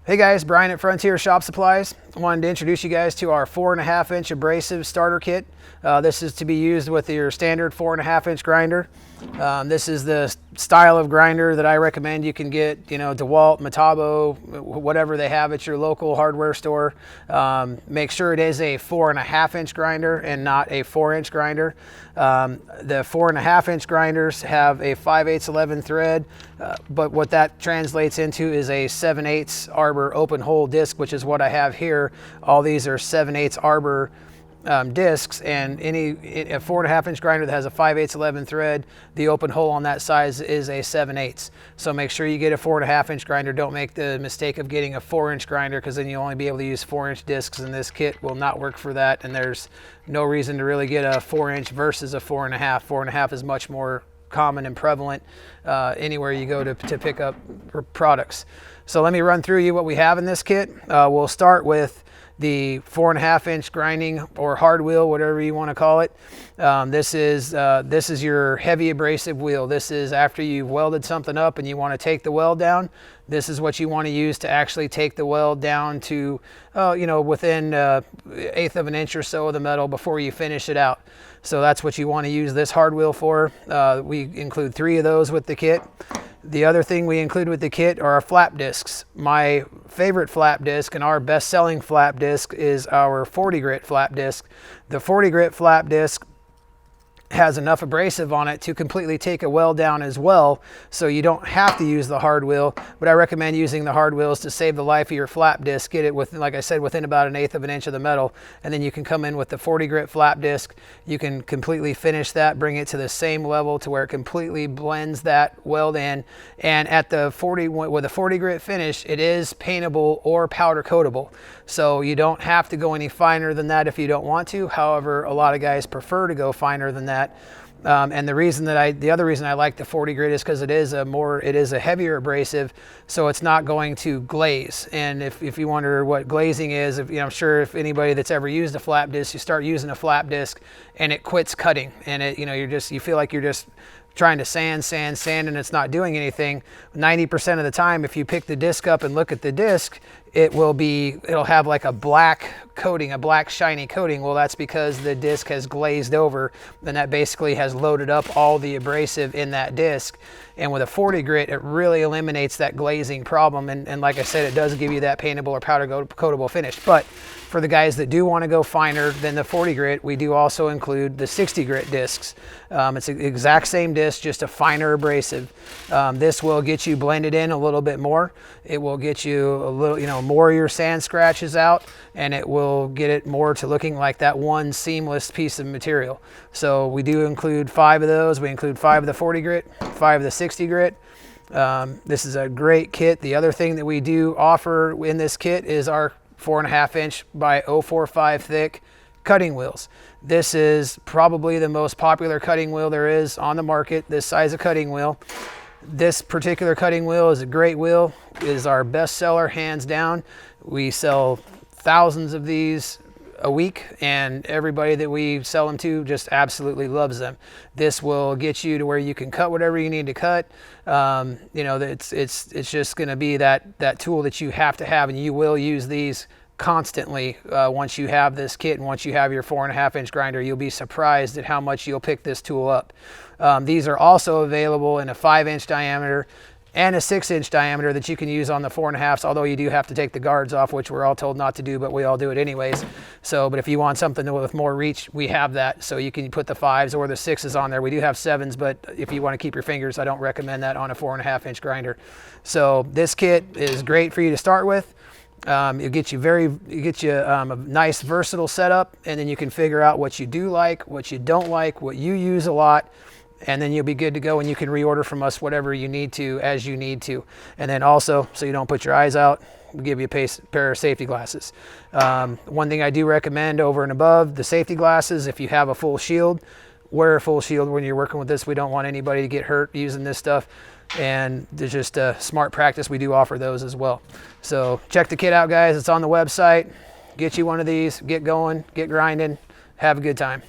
Hey guys, Brian at Frontier Shop Supplies. I wanted to introduce you guys to our 4.5-inch abrasive starter kit. This is to be used with your standard 4.5-inch grinder. This is the style of grinder that I recommend you can get, DeWalt, Metabo, whatever they have at your local hardware store. Make sure it is a 4.5-inch grinder and not a 4-inch grinder. The 4.5-inch grinders have a 5/8 11 thread, but what that translates into is a 7/8 arbor open hole disc, which is what I have here. All these are 7/8 arbor discs, and a 4.5-inch grinder that has a 5/8 11 thread, the open hole on that size is a 7/8. So make sure you get a 4.5-inch grinder. Don't make the mistake of getting a 4-inch grinder, because then you'll only be able to use 4-inch discs, and this kit will not work for that. And there's no reason to really get a 4-inch versus a 4.5. 4.5 is much more common and prevalent anywhere you go to pick up products. So let me run through you what we have in this kit. We'll start with the 4.5-inch grinding or hard wheel, whatever you want to call it. This is your heavy abrasive wheel. This is after you've welded something up and you want to take the weld down. This is what you want to use to actually take the weld down to, within 1/8 of an inch or so of the metal before you finish it out. So that's what you want to use this hard wheel for. We include 3 of those with the kit. The other thing we include with the kit are our flap discs. My favorite flap disc and our best-selling flap disc is our 40 grit flap disc. The 40 grit flap disc has enough abrasive on it to completely take a weld down as well, so you don't have to use the hard wheel, but I recommend using the hard wheels to save the life of your flap disc. Get it within, like I said, within about 1/8 of an inch of the metal, and then you can come in with the 40 grit flap disc. You can completely finish that, bring it to the same level to where it completely blends that weld in, and at the 40 with a 40 grit finish, it is paintable or powder coatable, so you don't have to go any finer than that if you don't want to. However, a lot of guys prefer to go finer than that. And the other reason I like the 40 grit is because it is a heavier abrasive, so it's not going to glaze. And if you wonder what glazing is, I'm sure if anybody that's ever used a flap disc, you start using a flap disc and it quits cutting, and you feel like you're just trying to sand, and it's not doing anything. 90% of the time, if you pick the disc up and look at the disc, it'll have like a black coating, a black shiny coating. Well, that's because the disc has glazed over, and that basically has loaded up all the abrasive in that disc. And with a 40 grit, it really eliminates that glazing problem. And like I said, it does give you that paintable or powder coatable finish. But for the guys that do want to go finer than the 40 grit, we do also include the 60 grit discs. It's the exact same disc, just a finer abrasive. This will get you blended in a little bit more. It will get you a little, more of your sand scratches out, and it will get it more to looking like that one seamless piece of material. So we do include 5 of those. We include 5 of the 40 grit, 5 of the 60 grit. This is a great kit. The other thing that we do offer in this kit is our 4.5-inch by 0.45 thick cutting wheels. This is probably the most popular cutting wheel there is on the market, this size of cutting wheel. This particular cutting wheel is a great wheel. It is our best seller, hands down. We sell thousands of these a week, and everybody that we sell them to just absolutely loves them. This will get you to where you can cut whatever you need to cut. It's just going to be that tool that you have to have, and you will use these constantly once you have this kit, and once you have your 4.5-inch grinder. You'll be surprised at how much you'll pick this tool up. These are also available in a 5-inch diameter and a 6-inch diameter that you can use on the 4.5s, although you do have to take the guards off, which we're all told not to do, but we all do it anyways. But if you want something with more reach, we have that. So you can put the 5s or the 6s on there. We do have 7s, but if you want to keep your fingers, I don't recommend that on a 4.5-inch grinder. So this kit is great for you to start with. It'll get you a nice versatile setup, and then you can figure out what you do like, what you don't like, what you use a lot, and then you'll be good to go, and you can reorder from us whatever you need to as you need to. And then also, so you don't put your eyes out, we'll give you a pair of safety glasses. One thing I do recommend over and above the safety glasses, if you have a full shield, wear a full shield when you're working with this. We don't want anybody to get hurt using this stuff. And there's just a smart practice. We do offer those as well. So check the kit out, guys. It's on the website. Get you one of these, get going, get grinding, have a good time.